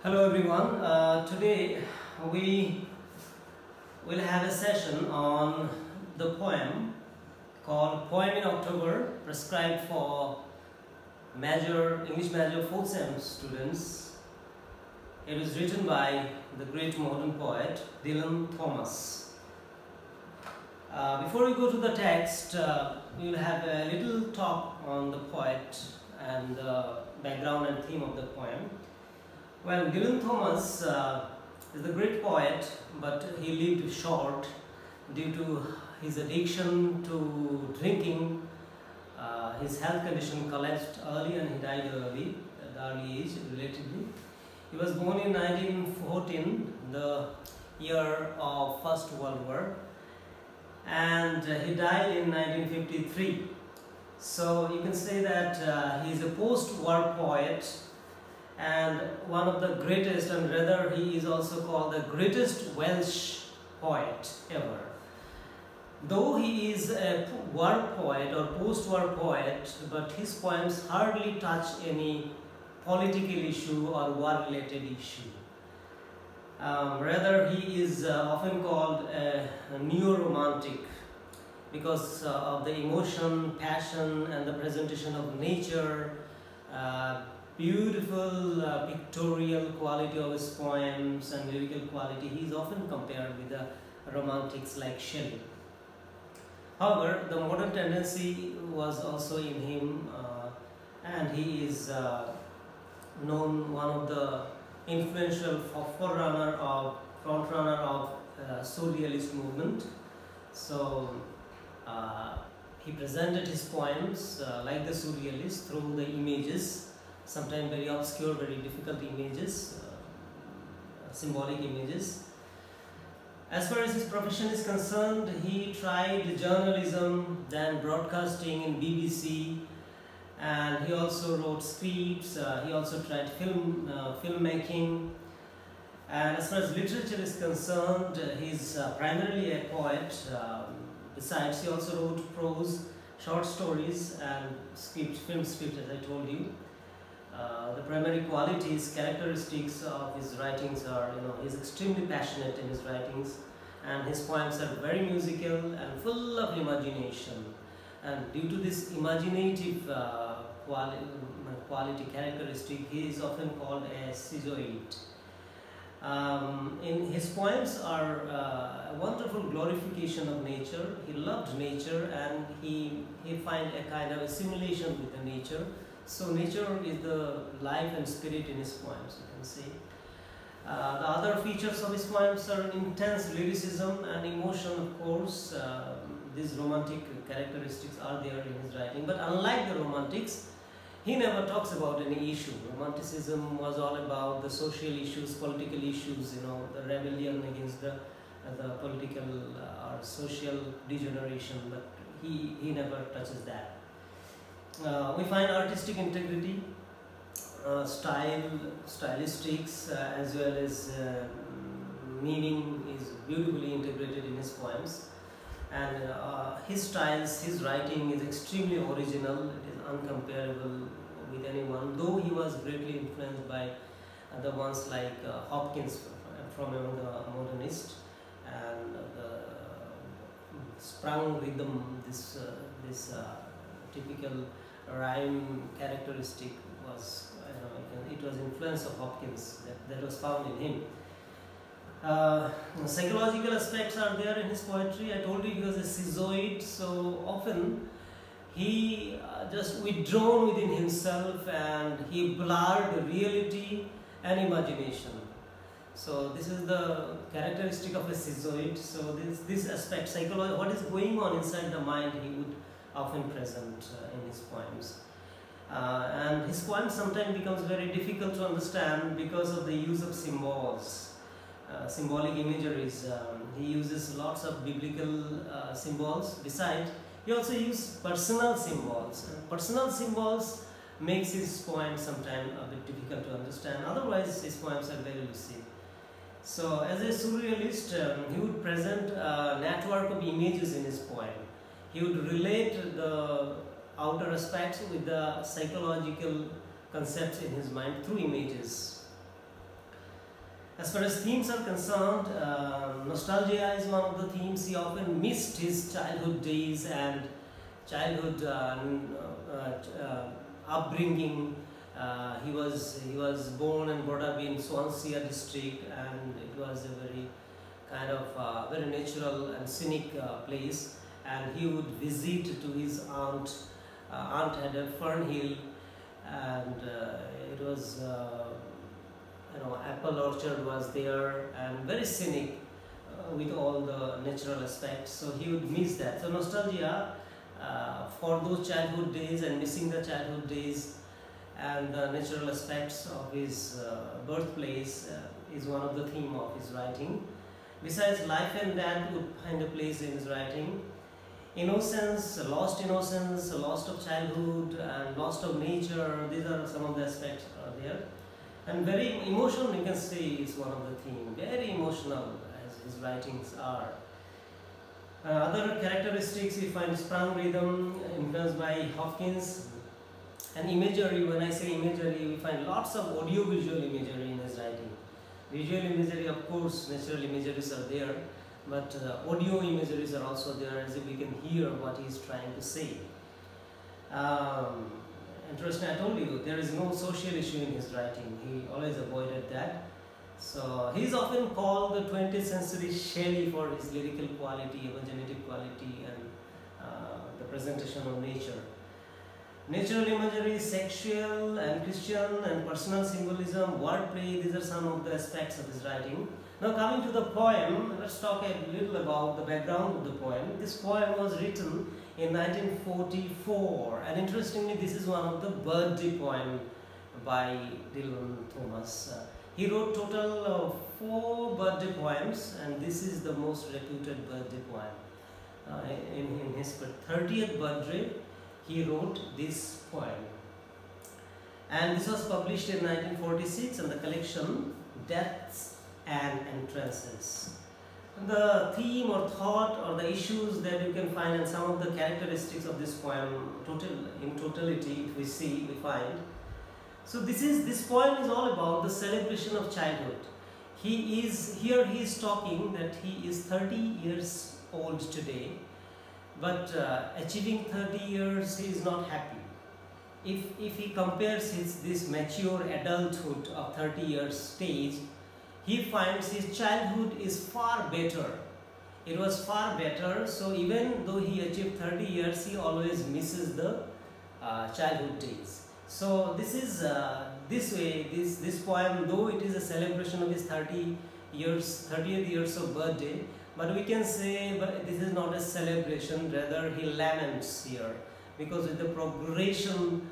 Hello everyone. Today we will have a session on the poem called Poem in October, prescribed for English major 4th sem students. It was written by the great modern poet Dylan Thomas. Before we go to the text, we will have a little talk on the poet and the background and theme of the poem. Well, Dylan Thomas is a great poet, but he lived short due to his addiction to drinking. His health condition collapsed early and he died early, at the early age relatively. He was born in 1914, the year of First World War, and he died in 1953. So you can say that he is a post-war poet and one of the greatest, and rather he is also called the greatest Welsh poet ever. Though he is a war poet or post-war poet, but his poems hardly touch any political issue or war-related issue. Rather, he is often called a neo-romantic because of the emotion, passion, and the presentation of nature, beautiful pictorial quality of his poems and lyrical quality. He is often compared with the romantics like Shelley. However, the modern tendency was also in him, and he is known one of the influential frontrunner of surrealist movement. So he presented his poems like the surrealists through the images, sometimes very obscure, very difficult images, symbolic images. As far as his profession is concerned, he tried journalism, then broadcasting in BBC, and he also wrote scripts. He also tried filmmaking. And as far as literature is concerned, he's primarily a poet. Besides, he also wrote prose, short stories, and film scripts, as I told you. The primary qualities, characteristics of his writings are, he's extremely passionate in his writings, and his poems are very musical and full of imagination. And due to this imaginative quality characteristic, he is often called a schizoid. In his poems are a wonderful glorification of nature. He loved nature, and he find a kind of assimilation with the nature. So nature is the life and spirit in his poems, you can see. The other features of his poems are intense lyricism and emotion, of course. These romantic characteristics are there in his writing. But unlike the romantics, he never talks about any issue. Romanticism was all about the social issues, political issues, the rebellion against the political or social degeneration, but he never touches that. We find artistic integrity, stylistics, as well as meaning is beautifully integrated in his poems. And his styles, his writing is extremely original. It is uncomparable with anyone, though he was greatly influenced by the ones like Hopkins from among the modernists, and the sprung rhythm, this typical rhyme characteristic was, it was influence of Hopkins that was found in him. Psychological aspects are there in his poetry. I told you he was a schizoid, so often he just withdrawn within himself and he blurred reality and imagination. So this is the characteristic of a schizoid. So this aspect, psychology, what is going on inside the mind, he would often present in his poems. And his poems sometimes becomes very difficult to understand because of the use of symbols, symbolic imageries. He uses lots of biblical symbols. Besides, he also uses personal symbols. And personal symbols makes his poems sometimes a bit difficult to understand. Otherwise, his poems are very lucid. So, as a surrealist, he would present a network of images in his poem. He would relate the outer aspects with the psychological concepts in his mind through images. As far as themes are concerned, nostalgia is one of the themes. He often missed his childhood days and childhood upbringing. He was born and brought up in Swansea district, and it was a very kind of very natural and scenic place. And he would visit to his aunt. Aunt had a fern hill, and it was apple orchard was there, and very scenic with all the natural aspects. So he would miss that. So nostalgia for those childhood days and missing the childhood days and the natural aspects of his birthplace is one of the theme of his writing. Besides, life and death would find a place in his writing. Innocence, lost of childhood, and lost of nature, these are some of the aspects there. And very emotional, you can say, is one of the themes. Very emotional as his writings are. Other characteristics we find sprung rhythm influenced by Hopkins. And imagery, when I say imagery, we find lots of audio-visual imagery in his writing. Visual imagery, of course, natural imageries are there, but audio imageries are also there, as if we can hear what he is trying to say. Interesting, I told you, there is no social issue in his writing. He always avoided that. So he is often called the 20th century Shelley for his lyrical quality, imaginative quality, and the presentation of nature. Natural imagery, sexual and Christian and personal symbolism, wordplay, these are some of the aspects of his writing. Now coming to the poem, let's talk a little about the background of the poem. This poem was written in 1944, and interestingly this is one of the birthday poems by Dylan Thomas. He wrote total of 4 birthday poems, and this is the most reputed birthday poem. In his 30th birthday, he wrote this poem, and this was published in 1946 in the collection Deaths and Entrances. The theme or thought or the issues that you can find and some of the characteristics of this poem in totality we find. So this poem is all about the celebration of childhood. He is talking that he is 30 years old today, but achieving 30 years he is not happy. If he compares this mature adulthood of 30 years stage, he finds his childhood is far better. It was far better, so even though he achieved 30 years, he always misses the childhood days. So this is this poem, though it is a celebration of his 30th years of birthday, but we can say, but this is not a celebration, rather he laments here, because with the progression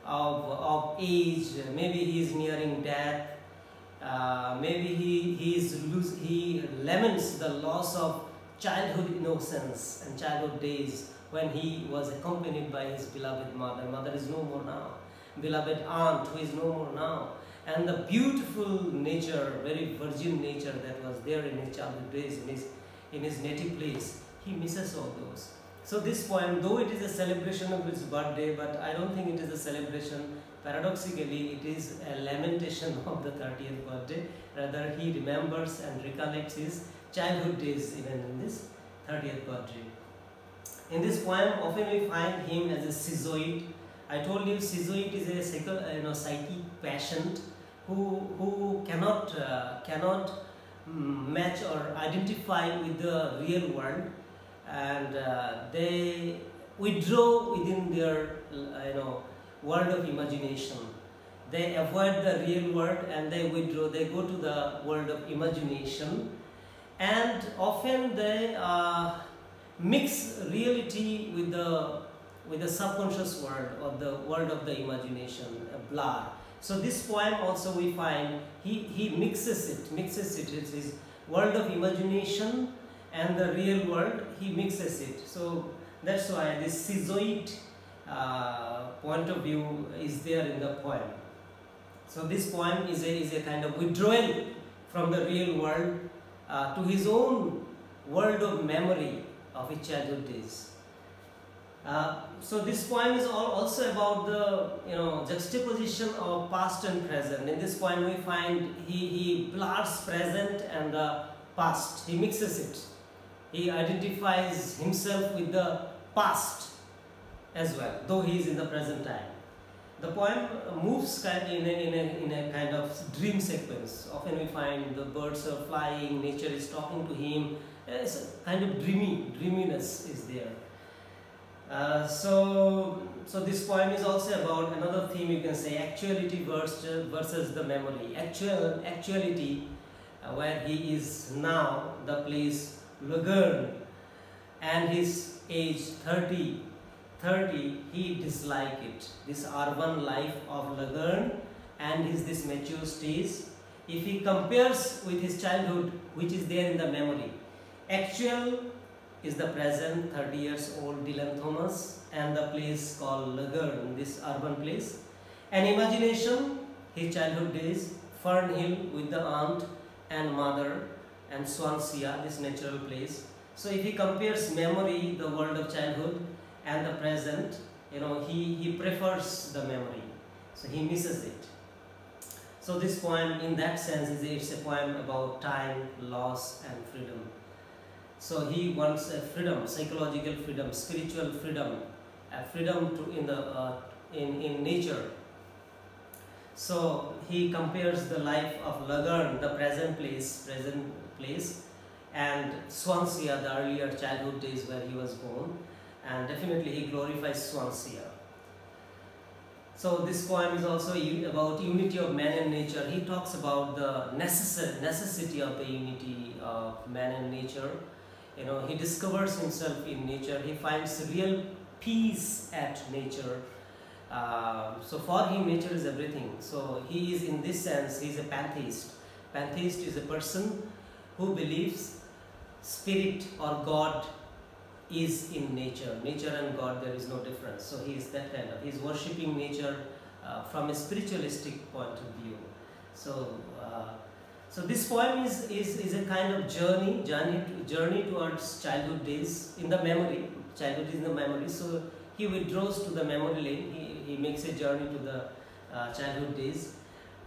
of age, maybe he is nearing death, maybe he laments the loss of childhood innocence and childhood days when he was accompanied by his beloved mother. Mother is no more now. Beloved aunt who is no more now. And the beautiful nature, very virgin nature that was there in his childhood days, in his native place, he misses all those. So this poem, though it is a celebration of his birthday, but I don't think it is a celebration. Paradoxically, it is a lamentation of the 30th birthday. Rather, he remembers and recollects his childhood days even in this 30th birthday. In this poem, often we find him as a schizoid. I told you schizoid is a psychic patient who cannot match or identify with the real world, and they withdraw within their world of imagination. They avoid the real world and they withdraw. They go to the world of imagination, and often they mix reality with the subconscious world or the world of the imagination, a blur. So this poem also we find he mixes it. It's his world of imagination and the real world, he mixes it. So that's why this schizoid point of view is there in the poem. So this poem is a kind of withdrawal from the real world to his own world of memory of his childhood days. So this poem is also about the juxtaposition of past and present. In this poem we find he blurs present and the past. He mixes it. He identifies himself with the past as well, though he is in the present time. The poem moves in a kind of dream sequence. Often we find the birds are flying, nature is talking to him. It's a kind of dreaminess is there. So this poem is also about another theme, you can say, actuality versus the memory. Actuality, where he is now, the place Lagern, and his age 30, he dislike it. This urban life of Lagern and this mature stage. If he compares with his childhood, which is there in the memory, actual is the present, 30 years old Dylan Thomas, and the place called Lagern, this urban place. And imagination, his childhood days, Fernhill with the aunt and mother, and Swansea, this natural place. So if he compares memory, the world of childhood, and the present, he prefers the memory. So he misses it. So this poem, in that sense, it's a poem about time, loss, and freedom. So he wants a freedom, psychological freedom, spiritual freedom, a freedom in nature. So he compares the life of Lagern, the present place, and Swansea, the earlier childhood days where he was born, and definitely he glorifies Swansea. So this poem is also about unity of man and nature. He talks about the necessity of the unity of man and nature. He discovers himself in nature. He finds real peace at nature. So for him, nature is everything. So he is, in this sense, he is a pantheist. Pantheist is a person who believes spirit or God is in nature. Nature and God, there is no difference. So he is that kind of. He is worshipping nature from a spiritualistic point of view. So this poem is a kind of journey towards childhood days in the memory. Childhood is in the memory. So he withdraws to the memory lane. He makes a journey to the childhood days,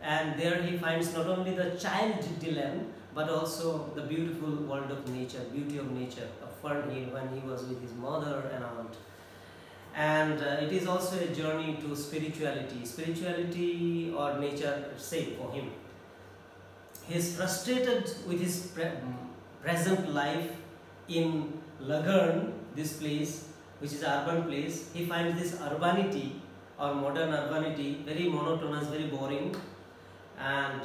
and there he finds not only the child Dylan, but also the beautiful world of nature, beauty of nature, of Fernhill when he was with his mother and aunt. And it is also a journey to spirituality or nature, same for him. He is frustrated with his present life in Lagern, this place, which is an urban place. He finds this urbanity or modern urbanity very monotonous, very boring, and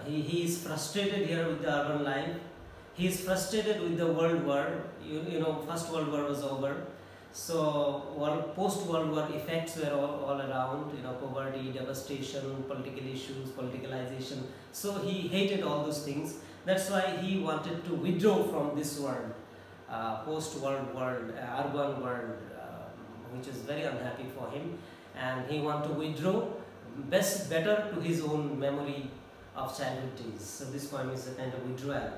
he is frustrated here with the urban life. He is frustrated with the world war. First World War was over, so post-World War effects were all around. Poverty, devastation, political issues, politicalization. So he hated all those things. That's why he wanted to withdraw from this world, post-world world, urban world, which is very unhappy for him, and he wanted to withdraw better to his own memory of childhood days. So this poem is a kind of withdrawal.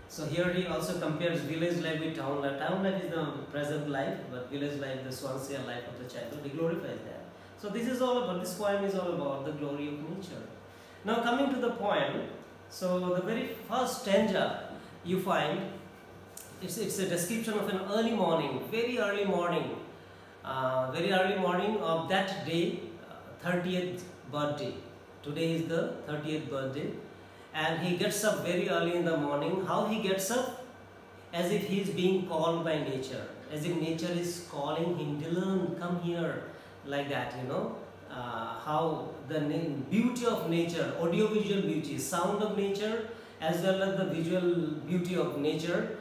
So here he also compares village life with town life. Town life is the present life, but village life, the Swansea life of the childhood, he glorifies that. So this poem is all about the glory of nature. Now coming to the poem, so the very first stanza you find, it's a description of an early morning, very early morning of that day, 30th birthday. Today is the 30th birthday. And he gets up very early in the morning. How he gets up? As if he is being called by nature. As if nature is calling him, Dylan, come here. Like that, how the beauty of nature, audiovisual beauty, sound of nature, as well as the visual beauty of nature,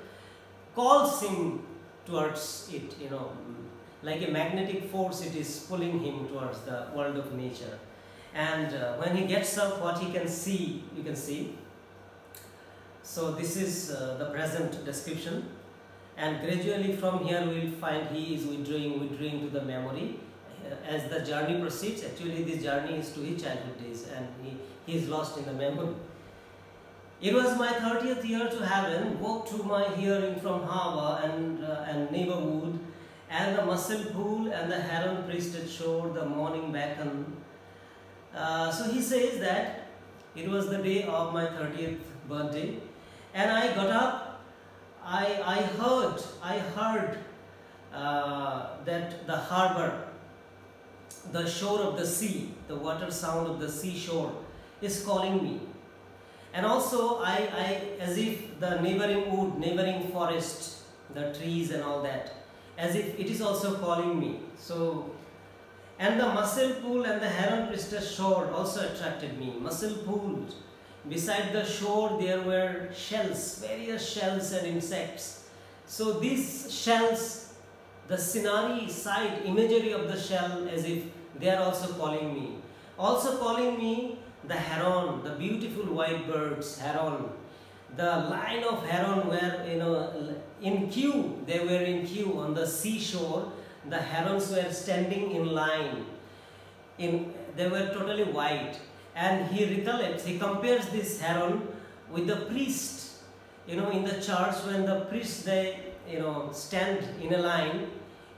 calls him towards it, like a magnetic force, it is pulling him towards the world of nature. And when he gets up, what he can see, you can see. So this is the present description, and gradually from here we will find he is withdrawing to the memory. As the journey proceeds, actually this journey is to his childhood days, and he is lost in the memory. It was my 30th year to heaven, woke to my hearing from Hava and neighborhood, and the mussel pool and the heron priested shore, the morning beacon. So he says that it was the day of my 30th birthday, and I got up. I heard that the harbor, the shore of the sea, the water sound of the seashore is calling me. And also as if the neighboring wood, neighboring forest, the trees and all that, as if it is also calling me. So, and the mussel pool and the heron priestess shore also attracted me. Mussel pool, beside the shore there were shells, various shells and insects. So these shells, the scenery, sight, imagery of the shell, as if they are also calling me. Also calling me the heron, the beautiful white birds, heron. The line of heron were, in queue, they were in queue on the seashore. The herons were standing in line. They were totally white. And he recollects, he compares this heron with the priest. In the church when the priests, they, stand in a line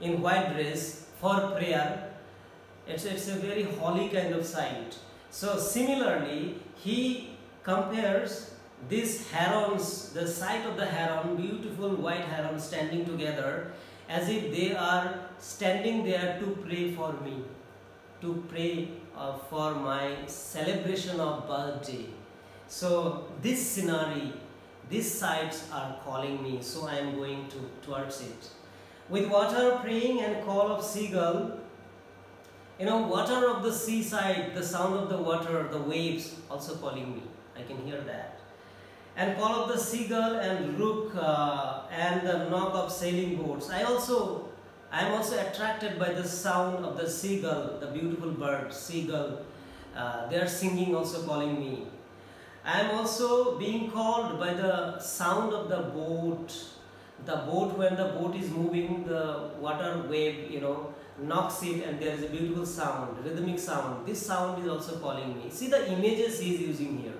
in white dress for prayer. It's a very holy kind of sight. So similarly, he compares these herons, the sight of the heron, beautiful white heron standing together, as if they are standing there to pray for me, to pray for my celebration of birthday. So this scenery, these sights are calling me, so I am going towards it. With water praying and call of seagull, water of the seaside, the sound of the water, the waves also calling me. I can hear that. And call of the seagull and rook and the knock of sailing boats. I am also attracted by the sound of the seagull, the beautiful bird, seagull. They are singing, also calling me. I am also being called by the sound of the boat. The boat, when the boat is moving, the water wave, knocks it, and there is a beautiful sound, rhythmic sound. This sound is also calling me. See the images he is using here.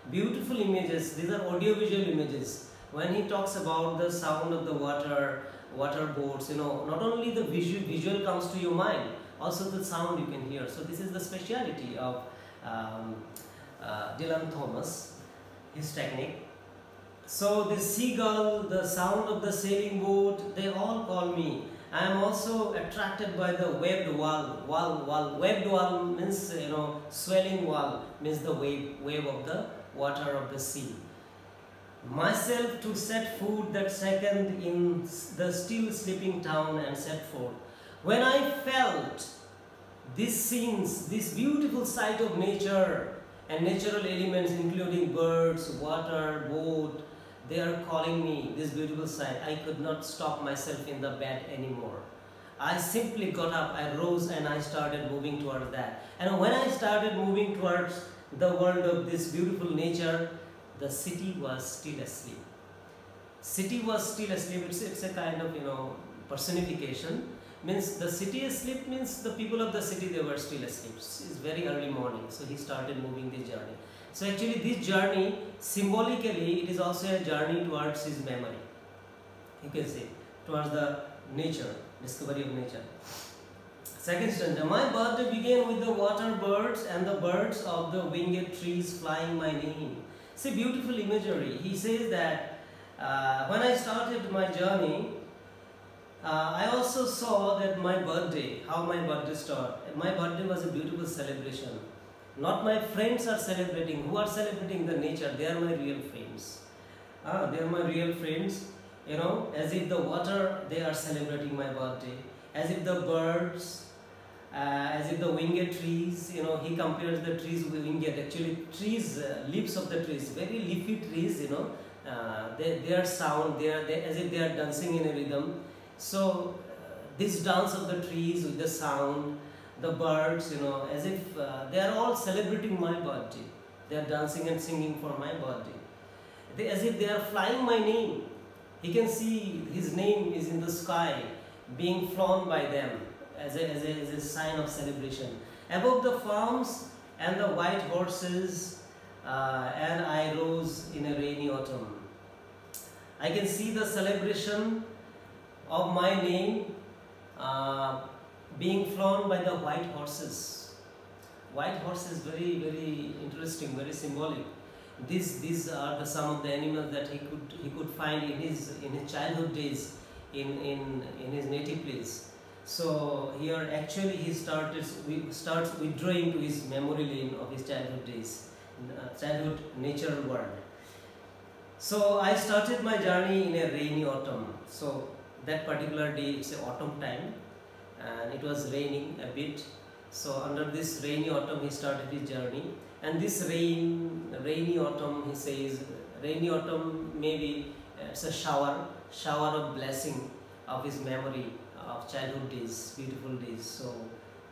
Beautiful images. These are audiovisual images. When he talks about the sound of the water boats, not only the visual comes to your mind, also the sound you can hear. So this is the speciality of Dylan Thomas, his technique. So the seagull, the sound of the sailing boat, they all call me. I am also attracted by the webbed wall. Webbed wall means, swelling wall, means the wave of the water of the sea. Myself to set foot that second in the still sleeping town and set forth. When I felt these scenes, this beautiful sight of nature and natural elements including birds, water, boat, they are calling me, this beautiful sight. I could not stop myself in the bed anymore. I simply got up, I rose, and I started moving towards that. And when I started moving towards the world of this beautiful nature, the city was still asleep. City was still asleep. It's a kind of, personification. Means the city asleep means the people of the city, they were still asleep. It's very early morning, so he started moving this journey. So actually this journey, symbolically, it is also a journey towards his memory. You can say, towards the nature, discovery of nature. Second stanza, my birthday began with the water birds and the birds of the winged trees flying my name. See, beautiful imagery. He says that when I started my journey, I also saw that my birthday, how my birthday started. My birthday was a beautiful celebration. Not my friends are celebrating. Who are celebrating the nature? They are my real friends. They are my real friends. As if the water, they are celebrating my birthday. As if the birds, as if the winged trees, he compares the trees with winged. Actually, trees, leaves of the trees, very leafy trees, their sound, as if they are dancing in a rhythm. So, this dance of the trees with the sound, the birds, as if they are all celebrating my birthday. They are dancing and singing for my birthday. As if they are flying my name. He can see his name is in the sky, being flown by them as a sign of celebration. Above the farms and the white horses, and I rose in a rainy autumn. I can see the celebration of my name uh, being flown by the white horses. White horses, very, very interesting, very symbolic. These are some of the animals that he could find in his childhood days in his native place. So here actually he starts withdrawing to his memory lane of his childhood days, childhood natural world. So I started my journey in a rainy autumn. So that particular day, it's autumn time, and it was raining a bit. So under this rainy autumn, he started his journey. And this rainy autumn, he says, rainy autumn, maybe it's a shower of blessing of his memory of childhood days, beautiful days. So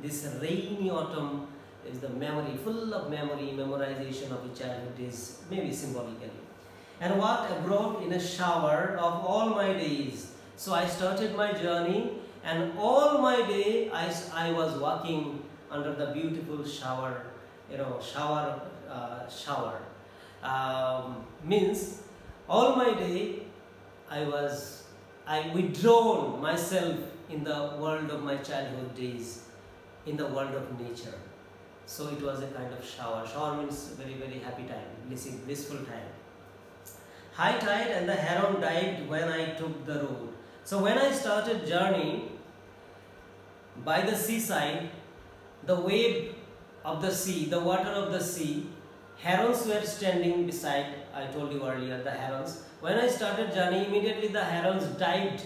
this rainy autumn is the memory, full of memory, memorization of the childhood days, maybe symbolically. And walked abroad in a shower of all my days. So I started my journey, and all my day I was walking under the beautiful shower, shower. Means all my day I withdrawn myself in the world of my childhood days, in the world of nature. So it was a kind of shower. Shower means very, very happy time, blissful time. High tide and the heron dived when I took the road. So when I started journey by the seaside, the wave of the sea, the water of the sea, herons were standing beside. I told you earlier, the herons. When I started journey, immediately the herons dived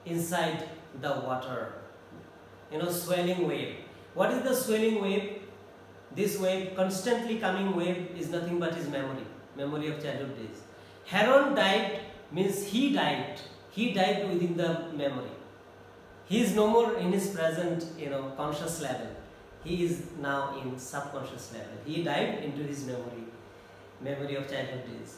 inside the water. Swelling wave. What is the swelling wave? This wave, constantly coming wave, is nothing but his memory of childhood days. Heron dived means he dived within the memory. He is no more in his present, conscious level. He is now in subconscious level. He dived into his memory of childhood days.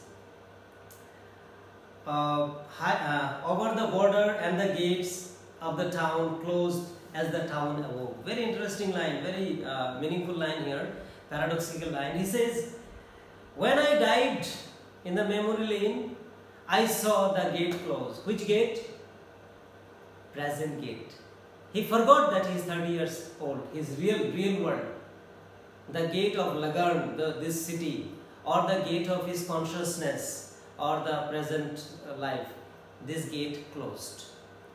Over the border and the gates of the town closed as the town awoke. Very interesting line, very meaningful line here, paradoxical line. He says, when I dived in the memory lane, I saw the gate close. Which gate? Present gate. He forgot that he is 30 years old, his real world. The gate of Lagarn, this city, or the gate of his consciousness, or the present life. This gate closed.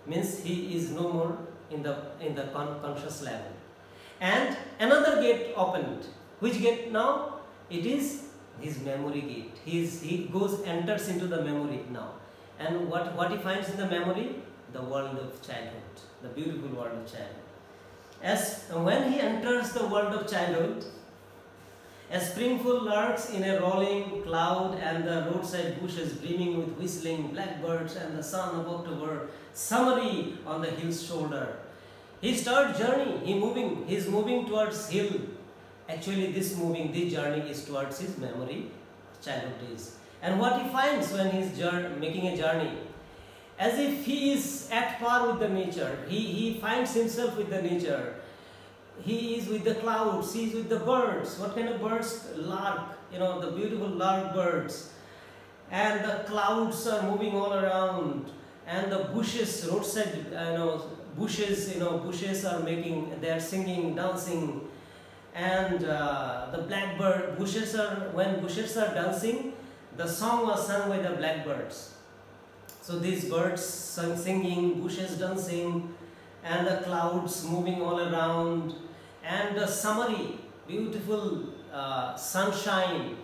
Means he is no more in the conscious level. And another gate opened. Which gate now? It is his memory gate. He enters into the memory now. And what he finds in the memory? The world of childhood, the beautiful world of childhood. As when he enters the world of childhood, as springful larks in a rolling cloud and the roadside bushes brimming with whistling blackbirds and the sun of October summery on the hill's shoulder. He starts journey, he's moving towards hill. Actually this journey is towards his memory, childhood days. And what he finds when he's making a journey, as if he is at par with the nature, he finds himself with the nature. He is with the clouds, he is with the birds. What kind of birds? Lark, the beautiful lark birds. And the clouds are moving all around. And the bushes, roadside, bushes are they are singing, dancing. And the blackbird, when bushes are dancing, the song was sung by the blackbirds. So these birds singing, bushes dancing, and the clouds moving all around, and the summery, beautiful sunshine,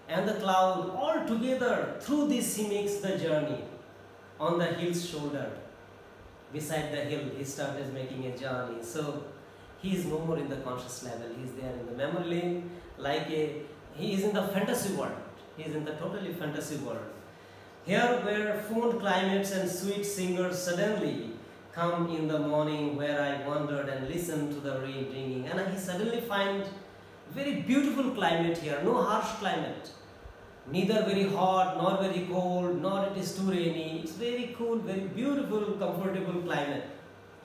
and the cloud, all together. Through this he makes the journey on the hill's shoulder. Beside the hill, he started making a journey. So he is no more in the conscious level. He is there in the memory lane, he is in the fantasy world. He is in the totally fantasy world. Here where fond climates and sweet singers suddenly come in the morning, where I wandered and listened to the rain ringing. And he suddenly finds very beautiful climate here, no harsh climate. Neither very hot, nor very cold, nor it is too rainy. It's very cool, very beautiful, comfortable climate.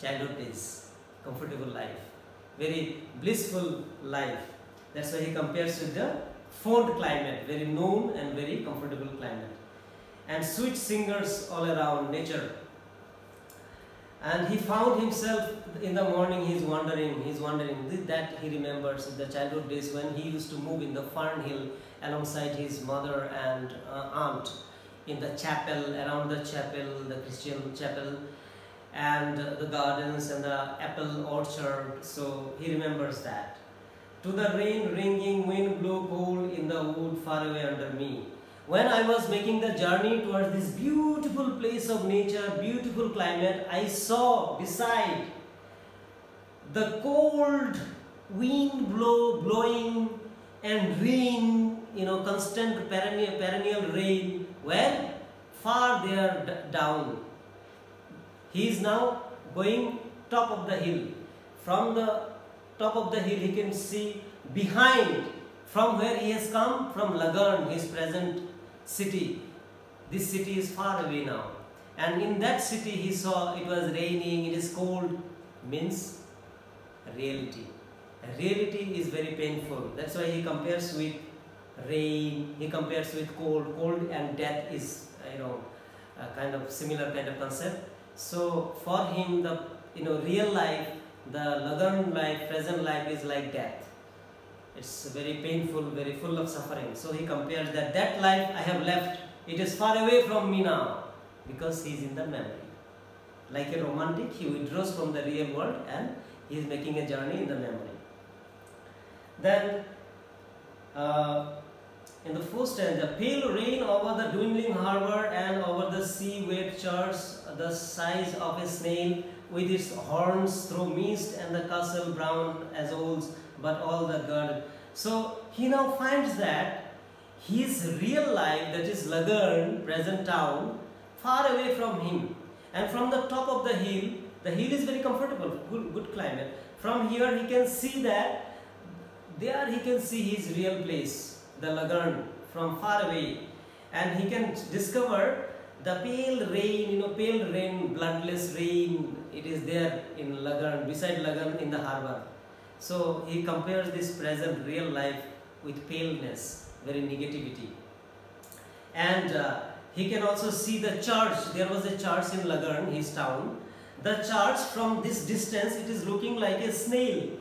Childhood days, comfortable life, very blissful life. That's why he compares with the fond climate, very known and very comfortable climate. And sweet singers all around, nature. And he found himself in the morning, he's wondering that he remembers the childhood days when he used to move in the fern hill alongside his mother and aunt in the chapel, around the chapel, the Christian chapel, and the gardens and the apple orchard. So he remembers that. To the rain ringing, wind blew cold in the wood far away under me. When I was making the journey towards this beautiful place of nature, beautiful climate, I saw beside the cold wind blowing and rain, constant perennial rain, where far there down. He is now going top of the hill. From the top of the hill he can see behind, from where he has come, from Lagan, his present city. This city is far away now. And in that city he saw it was raining, it is cold, means reality. Reality is very painful. That's why he compares with rain, he compares with cold. Cold and death is, a kind of similar kind of concept. So for him, the real life, the Lagan life, present life is like death. It's very painful, very full of suffering. So he compares that life I have left, it is far away from me now, because he is in the memory. Like a romantic, he withdraws from the real world and he is making a journey in the memory. Then in the first stanza, pale rain over the dwindling harbor and over the sea-wet church, the size of a snail with its horns through mist, and the castle brown as old, but all the garden. So he now finds that his real life, that is Lagan, present town, far away from him. And from the top of the hill is very comfortable, good climate. From here he can see that, there he can see his real place, the Lagan, from far away. And he can discover the pale rain, bloodless rain, it is there in Lagan, beside Lagan in the harbor. So he compares this present real life with paleness, very negativity. And he can also see the church. There was a church in Lagan, his town. The church, from this distance, it is looking like a snail.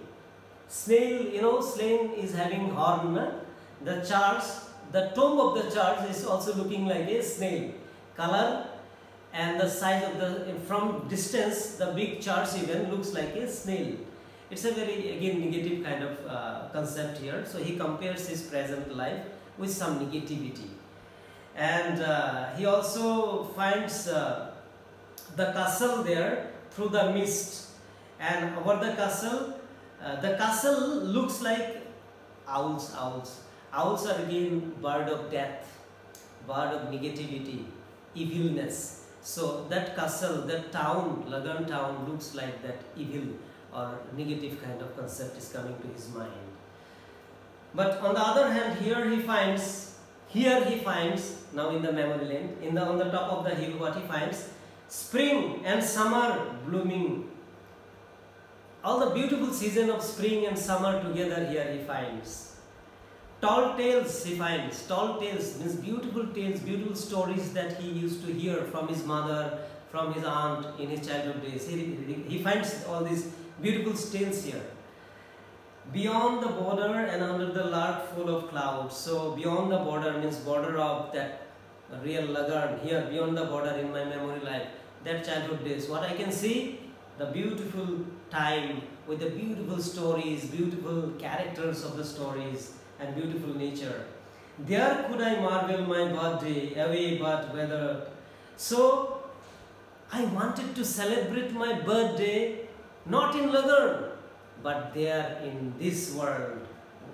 Snail, snail is having horn. The church, the tomb of the church is also looking like a snail. Color and the size of from distance, the big church even looks like a snail. It's a very, again, negative kind of concept here. So he compares his present life with some negativity. And he also finds the castle there through the mist. And over the castle looks like owls. Owls are again bird of death, bird of negativity, evilness. So that castle, that town, Lagan town, looks like that evil or negative kind of concept is coming to his mind. But on the other hand, here he finds, now in the memory lane, on the top of the hill, what he finds? Spring and summer blooming. All the beautiful season of spring and summer together here he finds. Tall tales he finds. Tall tales means beautiful tales, beautiful stories that he used to hear from his mother, from his aunt in his childhood days. He finds all these beautiful tales here. Beyond the border and under the lark full of clouds. So beyond the border means border of that real Lagan. Here beyond the border in my memory life, that childhood days. What I can see? The beautiful time with the beautiful stories, beautiful characters of the stories, and beautiful nature. There could I marvel my birthday, away but weathered. So I wanted to celebrate my birthday not in Lagan, but there in this world.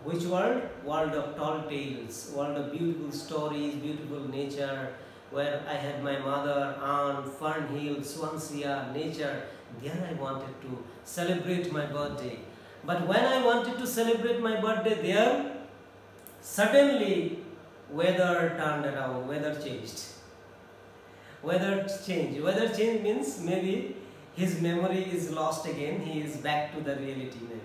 Which world? World of tall tales, world of beautiful stories, beautiful nature, where I had my mother, aunt, Fern Hill, Swansea, nature. There I wanted to celebrate my birthday. But when I wanted to celebrate my birthday there, suddenly weather turned around, weather changed. Weather change means maybe his memory is lost again, he is back to the reality maybe.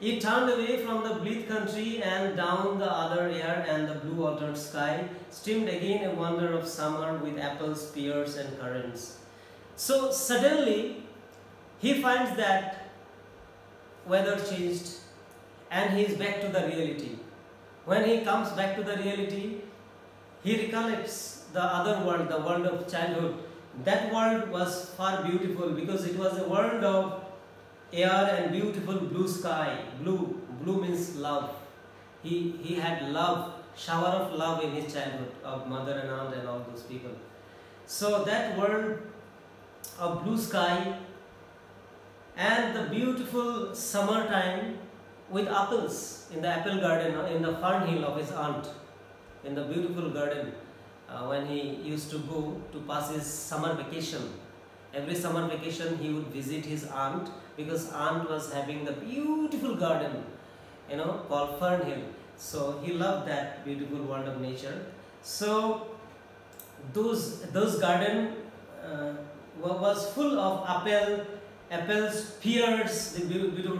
He turned away from the bleak country and down the other air and the blue altered sky, streamed again a wonder of summer with apples, pears and currants. So suddenly he finds that weather changed and he is back to the reality. When he comes back to the reality, he recollects the other world, the world of childhood. That world was far beautiful because it was a world of air and beautiful blue sky. Blue means love. He had love, shower of love in his childhood of mother and aunt and all those people. So that world of blue sky and the beautiful summertime with apples in the apple garden, in the fern hill of his aunt, in the beautiful garden when he used to go to pass his summer vacation. Every summer vacation he would visit his aunt because aunt was having the beautiful garden, called Fern Hill. So he loved that beautiful world of nature. So those garden was full of apples, pears, the beautiful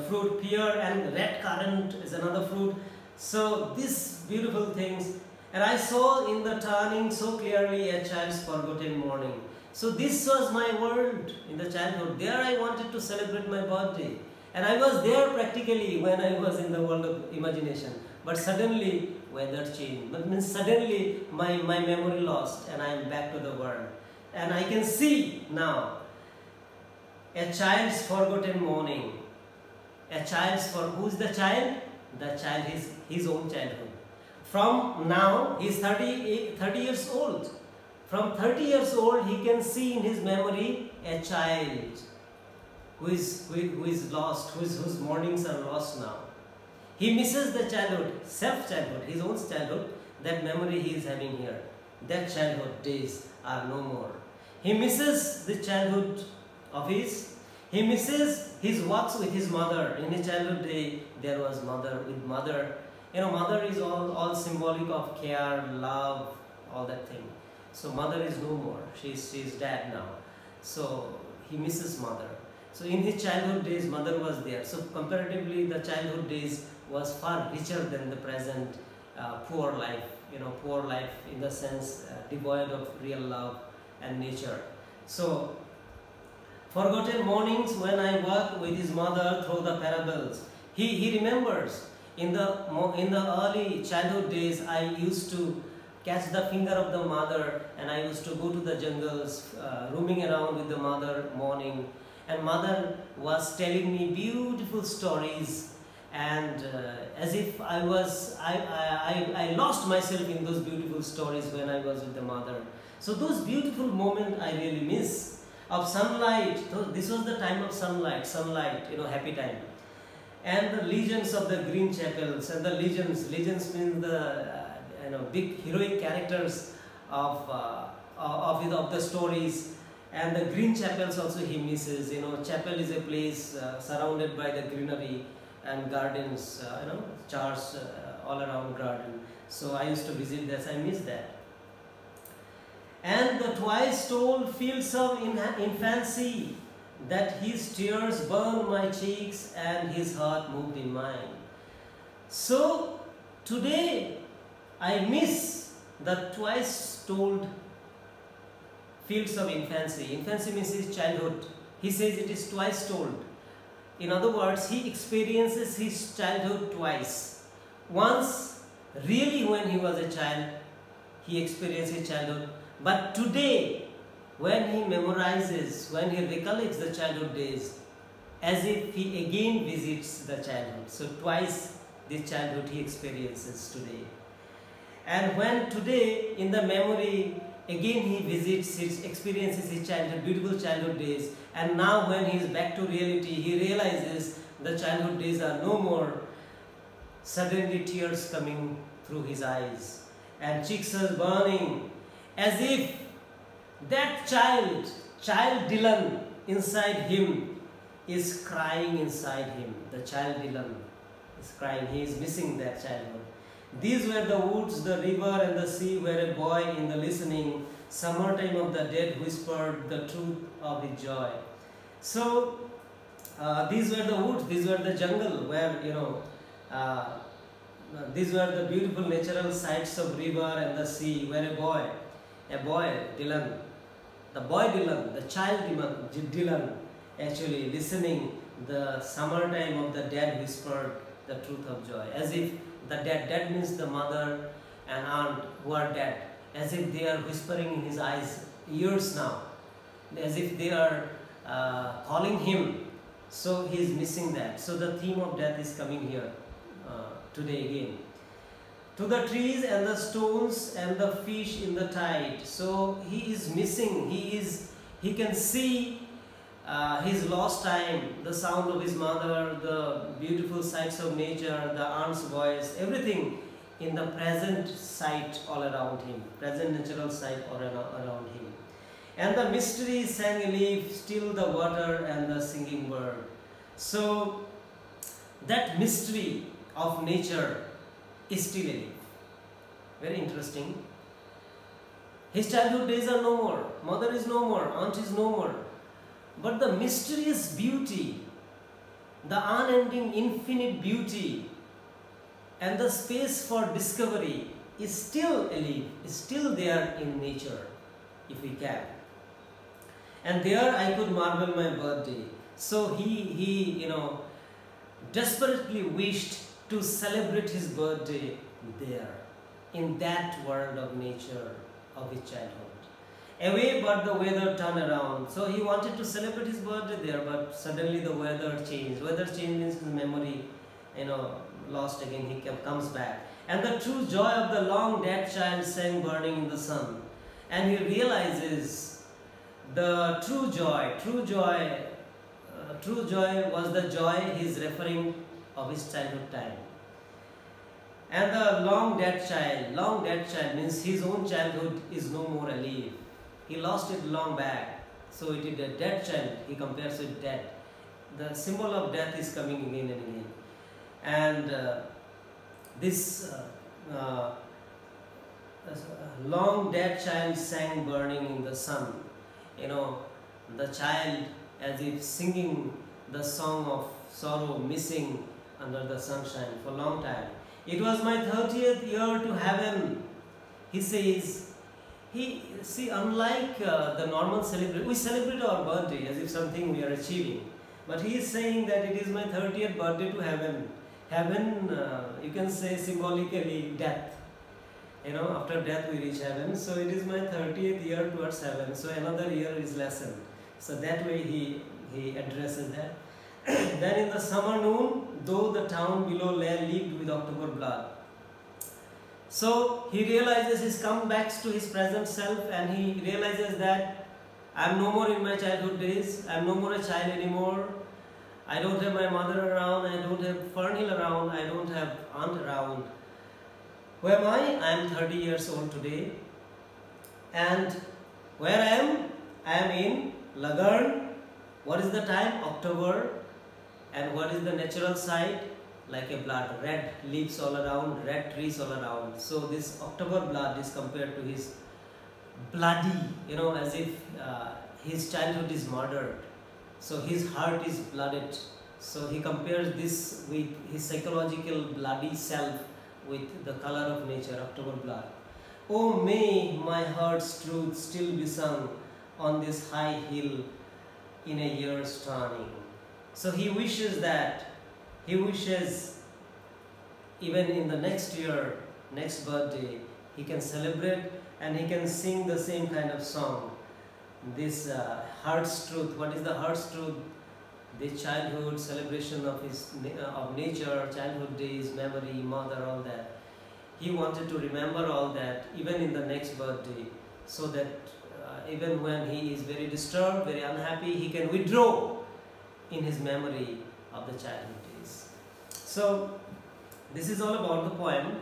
fruit, pear, and red currant is another fruit. So these beautiful things, and I saw in the turning so clearly a child's forgotten morning. So this was my world in the childhood. There I wanted to celebrate my birthday. And I was there practically when I was in the world of imagination. But suddenly weather changed. That means suddenly my memory lost and I am back to the world. And I can see now a child's forgotten morning. A child's who's the child? The child is his own childhood. From now he is 30 years old. From 30 years old he can see in his memory a child who is lost, whose mornings are lost now. He misses the childhood, self-childhood, his own childhood, that memory he is having here. That childhood days are no more. He misses the childhood of his. He misses his walks with his mother. In his childhood day, there was mother with mother. Mother is all symbolic of care, love, all that thing. So mother is no more. She's dead now. So he misses mother. So in his childhood days, mother was there. So comparatively, the childhood days was far richer than the present poor life. Poor life in the sense devoid of real love and nature. So forgotten mornings when I walk with his mother through the parables. He remembers in the early childhood days I used to catch the finger of the mother and I used to go to the jungles, roaming around with the mother morning. And mother was telling me beautiful stories, and as if I lost myself in those beautiful stories when I was with the mother. So those beautiful moments I really miss. Of sunlight, this was the time of sunlight, happy time. And the legends of the green chapels, and the legends means the big heroic characters of the stories. And the green chapels also he misses. Chapel is a place surrounded by the greenery and gardens, church all around garden. So I used to visit this. I miss that. And the twice told fields of infancy, that his tears burned my cheeks and his heart moved in mine. So today I miss the twice told fields of infancy. Infancy means his childhood. He says it is twice told. In other words, he experiences his childhood twice. Once, really when he was a child, he experienced his childhood. But today, when he memorizes, when he recollects the childhood days, as if he again visits the childhood. So twice this childhood he experiences today. And when today, in the memory, again he visits, experiences his childhood, beautiful childhood days, and now when he is back to reality, he realizes the childhood days are no more. Suddenly tears coming through his eyes and cheeks are burning, as if that child Dylan inside him is crying inside him. The child Dylan is crying, he is missing that childhood. These were the woods, the river and the sea where a boy in the listening summertime of the dead whispered the truth of his joy. So these were the woods, these were the jungle where these were the beautiful natural sights of river and the sea where a boy Dylan, the boy Dylan, the child Dylan actually listening the summertime of the dead whispered the truth of joy, as if the dead means the mother and aunt who are dead, as if they are whispering in his eyes years now, as if they are calling him. So he is missing that. So the theme of death is coming here today again. To the trees and the stones and the fish in the tide. So he is missing. He can see his lost time, the sound of his mother, the beautiful sights of nature, the aunt's voice, everything in the present sight all around him, present natural sight all around him. And the mystery sang a leaf, still the water and the singing bird. So that mystery of nature is still a leaf. Very interesting. His childhood days are no more. Mother is no more. Aunt is no more. But the mysterious beauty, the unending infinite beauty, and the space for discovery is still alive, is still there in nature, if we can. And there I could marvel my birthday. So he desperately wished to celebrate his birthday there, in that world of nature of his childhood. Away, but the weather turned around. So he wanted to celebrate his birthday there, but suddenly the weather changed. Weather change means his memory, lost again. He comes back. And the true joy of the long dead child sang burning in the sun. And he realizes the true joy was the joy he is referring of his childhood time. And the long dead child means his own childhood is no more alive. He lost it long back. So it is a dead child, he compares with death. The symbol of death is coming again and again. And this long dead child sang burning in the sun. The child as if singing the song of sorrow, missing under the sunshine for a long time. It was my 30th year to heaven, he says. Unlike the normal celebration, we celebrate our birthday as if something we are achieving. But he is saying that it is my 30th birthday to heaven. Heaven, you can say symbolically death. After death we reach heaven. So it is my 30th year towards heaven. So another year is lessened. So that way he addresses that. Then in the summer noon, though the town below lay leaked with October blood. So he realizes, he's come back to his present self, and he realizes that I am no more in my childhood days. I am no more a child anymore. I don't have my mother around. I don't have Fernhill around. I don't have aunt around. Who am I? I am 30 years old today. And where I am? I am in Lagarn. What is the time? October. And what is the natural site? Like a blood, red leaves all around, red trees all around. So this October blood is compared to his bloody, as if his childhood is murdered. So his heart is blooded. So he compares this with his psychological bloody self with the color of nature, October blood. Oh, may my heart's truth still be sung on this high hill in a year's turning. So he wishes even in the next year, next birthday, he can celebrate and he can sing the same kind of song. This heart's truth. What is the heart's truth? The childhood celebration of nature, childhood days, memory, mother, all that. He wanted to remember all that even in the next birthday, so that even when he is very disturbed, very unhappy, he can withdraw in his memory of the childhood days. So this is all about the poem.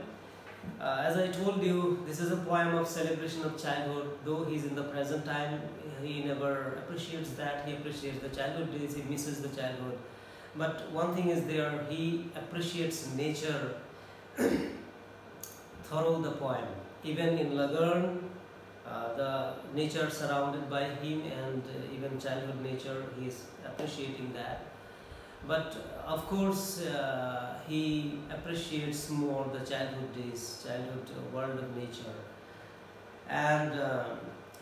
As I told you, this is a poem of celebration of childhood. Though he is in the present time, he never appreciates that. He appreciates the childhood days, he misses the childhood. But one thing is there, he appreciates nature through the poem. Even in Lagarn, the nature surrounded by him, and even childhood nature, he is appreciating that. But of course, he appreciates more the childhood days, childhood world of nature. And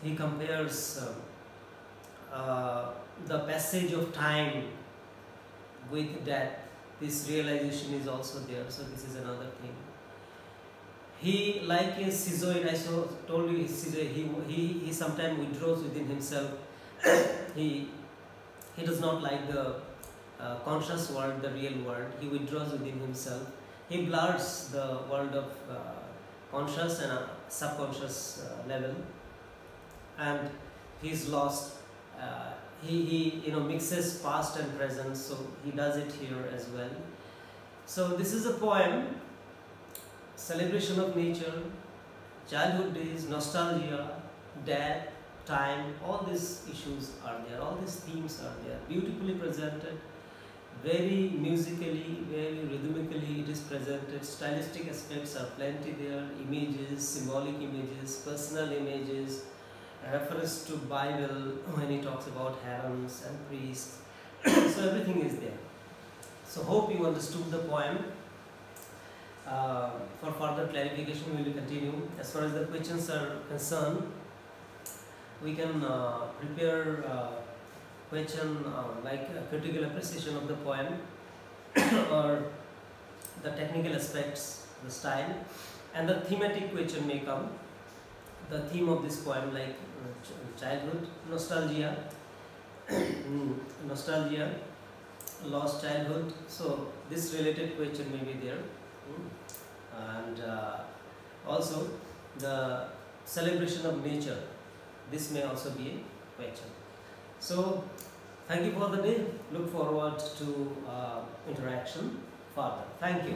he compares the passage of time with death, this realization is also there. So this is another thing. He, like a schizoid, told you, he sometimes withdraws within himself. he does not like the conscious world, the real world. He withdraws within himself. He blurs the world of conscious and subconscious level, and he's lost. He mixes past and present, so he does it here as well. So this is a poem, celebration of nature, childhood days, nostalgia, death, time. All these issues are there, all these themes are there, beautifully presented, very musically, very rhythmically it is presented. Stylistic aspects are plenty there, images, symbolic images, personal images, reference to Bible when he talks about harems and priests. So everything is there. So hope you understood the poem. For further clarification we will continue. As far as the questions are concerned, we can prepare question like a critical appreciation of the poem or the technical aspects, the style, and the thematic question may come. The theme of this poem, like childhood, nostalgia, nostalgia, lost childhood. So this related question may be there, and also the celebration of nature. This may also be a question. So thank you for the day. Look forward to interaction further. Thank you.